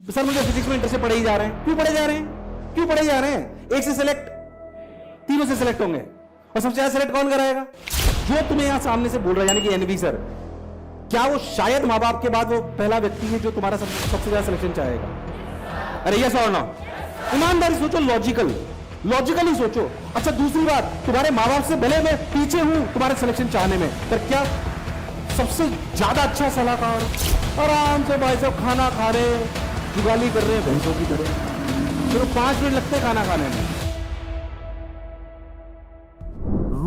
Sir मुझे physics में inter से पढ़े ही जा रहे हैं। क्यों पढ़े जा रहे हैं? क्यों पढ़े जा रहे हैं? एक से सिलेक्ट, तीनों से सिलेक्ट होंगे और सबसे ज्यादा सिलेक्ट कौन कराएगा? जो तुम्हें यहां सामने से बोल रहा है यानी कि एनवी सर, क्या वो शायद मां बाप के बाद वो पहला व्यक्ति है जो तुम्हारा सबसे ज्यादा सिलेक्शन चाहेगा? अरे यस और नो? ईमानदारी सोचो, लॉजिकली सोचो। अच्छा दूसरी बात, तुम्हारे मां बाप से भले मैं पीछे हूं तुम्हारे सिलेक्शन चाहने में, पर क्या सबसे ज्यादा अच्छा सलाहकार आराम से भाई साहब खाना खा रहे, जुगाली कर रहे हैं भैंसों की तरह, सिर्फ 5 मिनट लगते हैं खाना खाने में।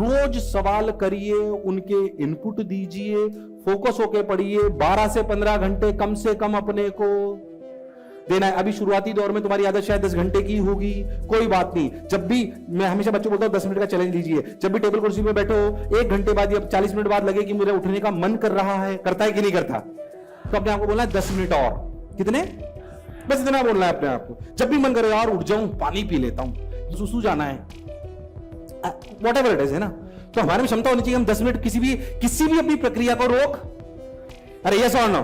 रोज सवाल करिए, उनके इनपुट दीजिए, फोकस होके पढ़िए, 12 से 15 घंटे कम से कम अपने को देना है। अभी शुरुआती दौर में तुम्हारी आदत शायद 10 घंटे की होगी, कोई बात नहीं। जब भी मैं हमेशा बच्चों को बोलता हूं 10 मिनट का चैलेंज लीजिए। जब भी टेबल कुर्सी में बैठो 1 घंटे बाद या 40 मिनट बाद लगे कि मुझे उठने का मन कर रहा है, करता है कि नहीं करता, तो अपने आप को बोलना है 10 मिनट और। कितने? बस इतना बोलना है अपने आप को। जब भी मन करे यार उठ जाऊं, पानी पी लेता हूं, सुसु जाना है, वॉट एवर इट इज, है ना। तो हमारे में क्षमता होनी चाहिए हम 10 मिनट किसी भी अपनी प्रक्रिया को रोक। अरे यस और नो?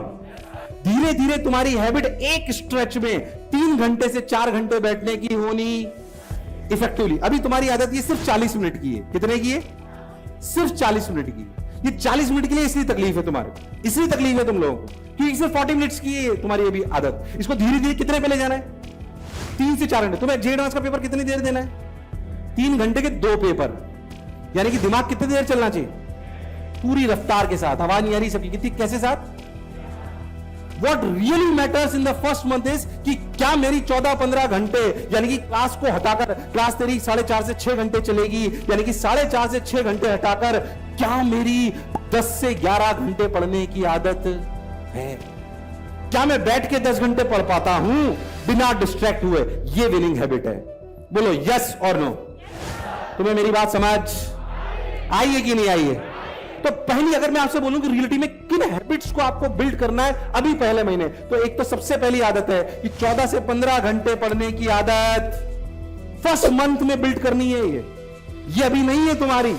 धीरे धीरे तुम्हारी हैबिट एक स्ट्रेच में 3 घंटे से 4 घंटे बैठने की होनी इफेक्टिवली। अभी तुम्हारी आदत ये सिर्फ 40 मिनट की है। कितने की है? सिर्फ 40 मिनट की। ये 40 मिनट के लिए इसलिए तकलीफ है तुम्हारे, इसलिए तकलीफ है तुम लोगों को क्योंकि सिर्फ 40 मिनट्स की है तुम्हारी अभी आदत। इसको धीरे धीरे कितने पे ले जाना है? 3 से 4 घंटे। तुम्हें जे एडवांस का पेपर कितनी देर देना है? 3 घंटे के 2 पेपर, यानी कि दिमाग कितनी देर चलना चाहिए? पूरी रफ्तार के साथ। आवाज नहीं आ रही सबकी? कितनी? कैसे साथ? What really matters in the first month is कि क्या मेरी 14-15 घंटे यानी कि क्लास को हटाकर, क्लास तेरी 4.5 से 6 घंटे चलेगी, यानी कि 4.5 से 6 घंटे हटाकर क्या मेरी 10 से 11 घंटे पढ़ने की आदत है? क्या मैं बैठ के 10 घंटे पढ़ पाता हूं बिना डिस्ट्रैक्ट हुए? ये विनिंग हैबिट है। बोलो यस और नो? तुम्हें मेरी बात समझ आई है कि नहीं आई है? तो पहली अगर मैं आपसे बोलूं कि रियलिटी में किन हैबिट्स को आपको बिल्ड करना है अभी पहले महीने, तो एक तो सबसे पहली आदत है कि 14 से 15 घंटे पढ़ने की आदत फर्स्ट मंथ में बिल्ड करनी है। ये अभी नहीं है तुम्हारी,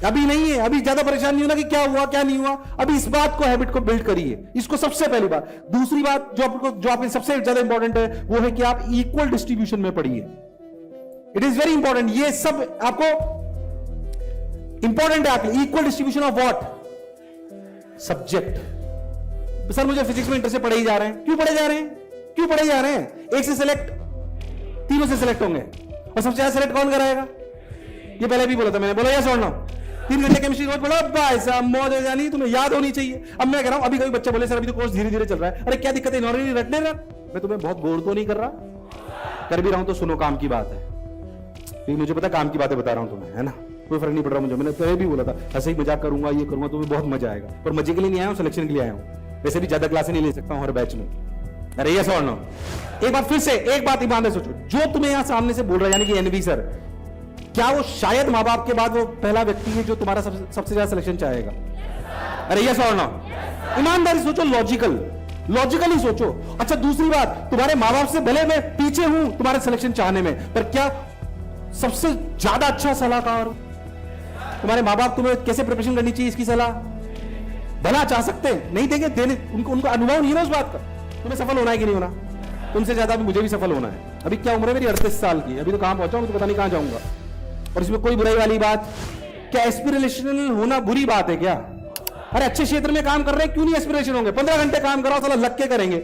अभी नहीं है। अभी ज्यादा परेशान नहीं होना कि क्या हुआ क्या नहीं हुआ, अभी इस बात को हैबिट को बिल्ड करिए। इसको सबसे पहली बात। दूसरी बात जो आपके सबसे ज्यादा इंपॉर्टेंट है वो है कि आप इक्वल डिस्ट्रीब्यूशन में पढ़िए। It is very important. ये सब आपको इंपॉर्टेंट है आपके। Equal distribution of what? Subject. Sir मुझे फिजिक्स में इंटर से पढ़े ही जा रहे हैं। क्यों पढ़े जा रहे हैं? क्यों पढ़े जा रहे हैं? एक से सिलेक्ट, तीनों से सिलेक्ट होंगे और सबसे ज्यादा सिलेक्ट कौन कराएगा? ये पहले भी बोला था मैंने। बोला यस और नो? 3 घंटे केमिस्ट्री रोज पढ़ो भाई साहब, मौज हो जानी, तुम्हें याद होनी चाहिए। अब मैं कह रहा हूं अभी कोई बच्चा बोले सर अभी तो कोर्स धीरे धीरे चल रहा है, अरे क्या दिक्कत है, नॉर्मली रटने रहा। मैं तुम्हें बहुत बोर तो नहीं कर रहा, कर भी रहा हूं तो सुनो, काम की बात है क्योंकि मुझे पता काम की बातें बता रहा हूं तुम्हें, है ना। कोई फर्क नहीं पड़ रहा मुझे। मैंने पहले भी बोला था ऐसे ही मजाक करूंगा, ये करूंगा, तुम्हें बहुत मजा आएगा। पर मजे के लिए नहीं आया हूं, सिलेक्शन के लिए आया हूं। वैसे भी ज्यादा क्लासें नहीं ले सकता हूं हर बैच में। अरे यस और नो? एक बार फिर से एक बात ईमानदारी सोचो, जो तुम्हें यहां सामने से बोल रहा है यानी कि एनवी सर, क्या वो शायद मां बाप के बाद वो पहला व्यक्ति है जो तुम्हारा सबसे ज्यादा सिलेक्शन चाहेगा? अरे यस और नो? ईमानदारी सोचो, लॉजिकली सोचो। अच्छा दूसरी बात, तुम्हारे मां बाप से भले मैं पीछे हूं तुम्हारे सिलेक्शन चाहने में, पर क्या सबसे ज्यादा अच्छा सलाहकार तुम्हारे मां बाप तुम्हें कैसे प्रिपरेशन करनी चाहिए इसकी सलाह भला चाह सकते हैं? नहीं देंगे, देने उनको अनुभव नहीं है ना उस बात का। तुम्हें सफल होना है कि नहीं होना? तुमसे ज्यादा भी मुझे भी सफल होना है। अभी क्या उम्र है मेरी? 38 साल की। अभी तो कहां पहुंचा हूं तो पता नहीं कहां जाऊंगा। और इसमें कोई बुराई वाली बात? क्या एस्पिरेशनल होना बुरी बात है क्या? अरे अच्छे क्षेत्र में काम कर रहे हैं, क्यों नहीं एस्पिरेशन होंगे? 15 घंटे काम कराओ, साला लग के करेंगे।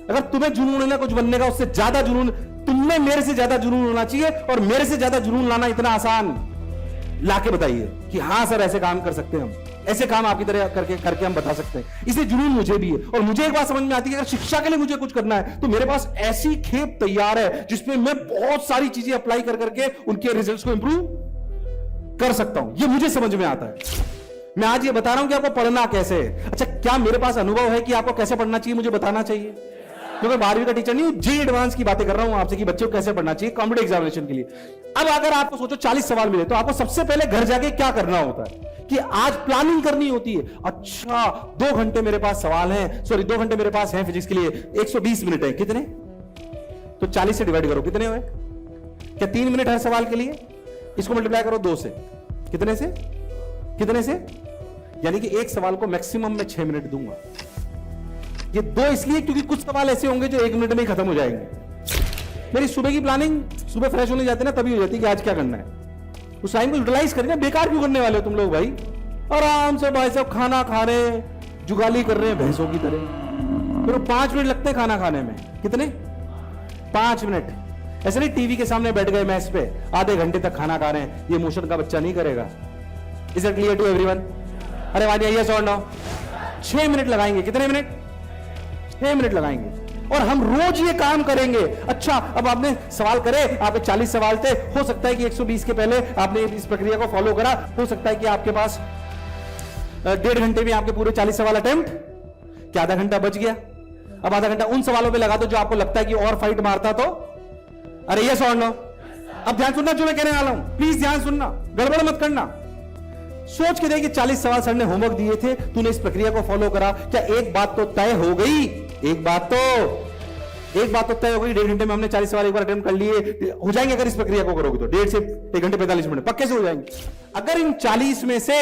अगर तुम्हें जुनून है ना कुछ बनने का, उससे ज्यादा जुनून तुमने मेरे से ज्यादा जुनून होना चाहिए, और मेरे से ज्यादा जुनून लाना इतना आसान लाके बताइए कि हाँ सर ऐसे काम कर सकते हैं हम, ऐसे काम आपकी तरह करके हम बता सकते हैं। इसलिए जुनून मुझे भी है। और मुझे एक बात समझ में आती है कि अगर शिक्षा के लिए मुझे कुछ करना है तो मेरे पास ऐसी खेप तैयार है जिसमें मैं बहुत सारी चीजें अप्लाई करके उनके रिजल्ट्स को इंप्रूव कर सकता हूं। ये मुझे समझ में आता है। मैं आज ये बता रहा हूं कि आपको पढ़ना कैसे है। अच्छा क्या मेरे पास अनुभव है कि आपको कैसे पढ़ना चाहिए मुझे बताना चाहिए? क्योंकि 12वीं का टीचर नहीं हूं, जे एडवांस की बातें कर रहा हूं आपसे कि बच्चों को कैसे पढ़ना चाहिए कॉम्पिटिटिव एग्जामिनेशन के लिए। अब अगर आपको सोचो 40 सवाल मिले तो आपको सबसे पहले घर जाके क्या करना होता है कि आज प्लानिंग करनी होती है। अच्छा 2 घंटे मेरे पास सवाल हैं, सॉरी 2 घंटे मेरे पास हैं फिजिक्स के लिए, 120 मिनट है। कितने? तो 40 से डिवाइड करो, कितने हुए? क्या 3 मिनट हर सवाल के लिए? इसको मल्टीप्लाई करो 2 से, कितने से? कितने से? यानी कि एक सवाल को मैक्सिमम में 6 मिनट दूंगा। ये 2 इसलिए क्योंकि कुछ सवाल ऐसे होंगे जो 1 मिनट में ही खत्म हो जाएंगे। मेरी सुबह की प्लानिंग सुबह फ्रेश होने जाते ना तभी हो जाती है कि आज क्या करना है। उस टाइम को यूटिलाइज करें ना, बेकार क्यों करने वाले हो तुम लोग भाई। आराम से भाई साहब खाना खा रहे, जुगाली कर रहे हैं भैंसों की तरह। फिर 5 मिनट लगते हैं खाना खाने में, कितने 5 मिनट। ऐसे नहीं टीवी के सामने बैठ गए मैच पे आधे घंटे तक खाना खा रहे हैं, ये मोशन का बच्चा नहीं करेगा। Is it clear to everyone? अरे वानिया ये सॉल्व नाउ। 6 मिनट लगाएंगे, कितने मिनट? 6 मिनट लगाएंगे और हम रोज ये काम करेंगे। अच्छा, अब आपने सवाल करे, आपके 40 सवाल थे, हो सकता है कि 120 के पहले आपने इस प्रक्रिया को फॉलो करा, हो सकता है कि आपके पास 1.5 घंटे में आपके पूरे 40 सवाल अटेम्प्ट, क्या आधा घंटा बच गया। अब आधा घंटा उन सवालों पे लगा दो जो आपको लगता है कि और फाइट मारता तो। अरे ये सॉल्व नो। अब ध्यान सुनना जो मैं कहने वाला हूं, प्लीज ध्यान सुनना, गड़बड़ मत करना। सोच के देख कि 40 सवाल सर ने होमवर्क दिए थे, तूने इस प्रक्रिया को फॉलो करा, क्या एक बात तो तय हो गई? एक बात तो तय हो गई, 1.5 घंटे में हमने 40 सवाल एक बार अटेम्प्ट कर लिए, हो जाएंगे अगर इस प्रक्रिया को करोगे तो 1.5 से 1 घंटे 45 मिनट पक्के से हो जाएंगे। अगर इन 40 में से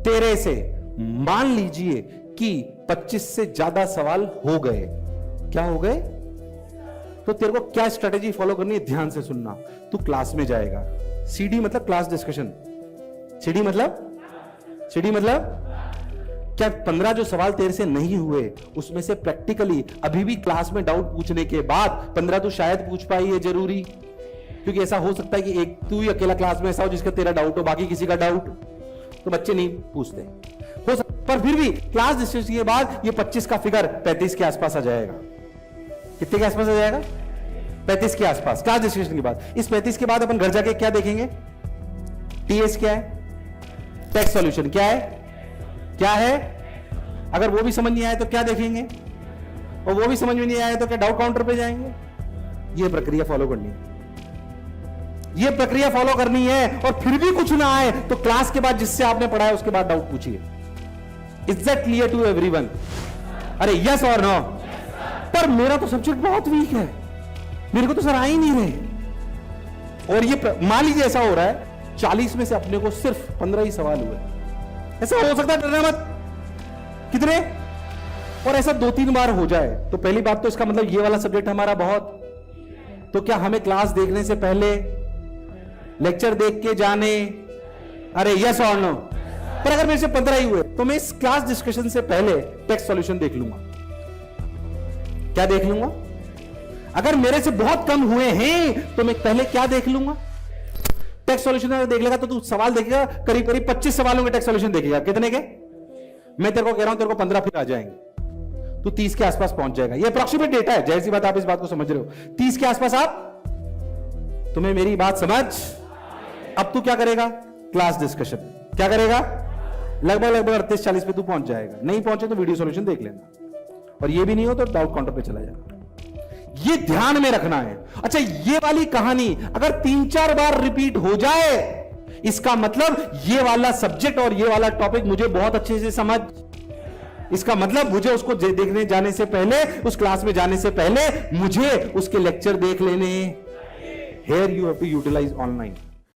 तेरे से मान लीजिए कि 25 से ज्यादा सवाल हो गए, क्या हो गए, तो तेरे को क्या स्ट्रेटेजी फॉलो करनी है, ध्यान से सुनना। तू क्लास में जाएगा, सीडी मतलब क्लास डिस्कशन, सीडी मतलब क्या 15 जो सवाल तेरे से नहीं हुए उसमें से प्रैक्टिकली अभी भी क्लास में डाउट पूछने के बाद 15 तो शायद पूछ पाई है जरूरी, क्योंकि ऐसा हो सकता है कि एक तू ही अकेला क्लास में ऐसा हो जिसका तेरा डाउट हो, बाकी किसी का डाउट तो बच्चे नहीं पूछते हो सकता, पर फिर भी क्लास डिस्कशन के बाद ये 25 का फिगर 35 के आसपास आ जाएगा। कितने के आसपास आ जाएगा? 35 के आसपास क्लास डिस्कशन के बाद। इस 35 के बाद अपन घर जाके क्या देखेंगे? टीएस क्या है, टेक्स्ट सॉल्यूशन क्या है, अगर वो भी समझ नहीं आए तो क्या देखेंगे, और वो भी समझ में नहीं आए तो क्या डाउट काउंटर पे जाएंगे। ये प्रक्रिया फॉलो करनी है, ये प्रक्रिया फॉलो करनी है। और फिर भी कुछ ना आए तो क्लास के बाद जिससे आपने पढ़ा है उसके बाद डाउट पूछिए। Is that clear to everyone? अरे यस और नो? पर मेरा तो सब्जेक्ट बहुत वीक है, मेरे को तो सर आ ही नहीं रहे। और ये मान लीजिए ऐसा हो रहा है 40 में से अपने को सिर्फ 15 ही सवाल हुए, ऐसा हो सकता है, डरना मत। कितने? और ऐसा 2-3 बार हो जाए तो पहली बात तो इसका मतलब ये वाला सब्जेक्ट हमारा बहुत, तो क्या हमें क्लास देखने से पहले लेक्चर देख के जाने? अरे यस और नो? पर अगर मेरे से 15 ही हुए तो मैं इस क्लास डिस्कशन से पहले टेक्स्ट सॉल्यूशन देख लूंगा। क्या देख लूंगा? अगर मेरे से बहुत कम हुए हैं तो मैं पहले क्या देख लूंगा? टेक्स्ट सॉल्यूशन अगर देख लेगा तो तू सवाल देखेगा, करीब करीब 25 सवालों के टेक्स्ट सॉल्यूशन देखेगा। कितने के? मैं तेरे को कह रहा हूं तेरे को 15 फिर आ जाएंगे, तू 30 के आसपास पहुंच जाएगा। ये अप्रॉक्सीमेट डेटा है, जैसी बात आप इस बात को समझ रहे हो। 30 के आसपास आप, तुम्हें मेरी बात समझ? अब तू क्या करेगा? क्लास डिस्कशन क्या करेगा? लगभग 38-40 पे तू पहुंच जाएगा। नहीं पहुंचे तो वीडियो सॉल्यूशन देख लेना, और ये भी नहीं हो तो डाउट काउंटर पे चला जाना। ये ध्यान में रखना है। अच्छा, ये वाली कहानी अगर 3-4 बार रिपीट हो जाए, इसका मतलब ये वाला सब्जेक्ट और ये वाला टॉपिक मुझे बहुत अच्छे से समझ, इसका मतलब मुझे उसको देखने जाने से पहले, उस क्लास में जाने से पहले मुझे उसके लेक्चर देख लेने। Here you have to utilize online.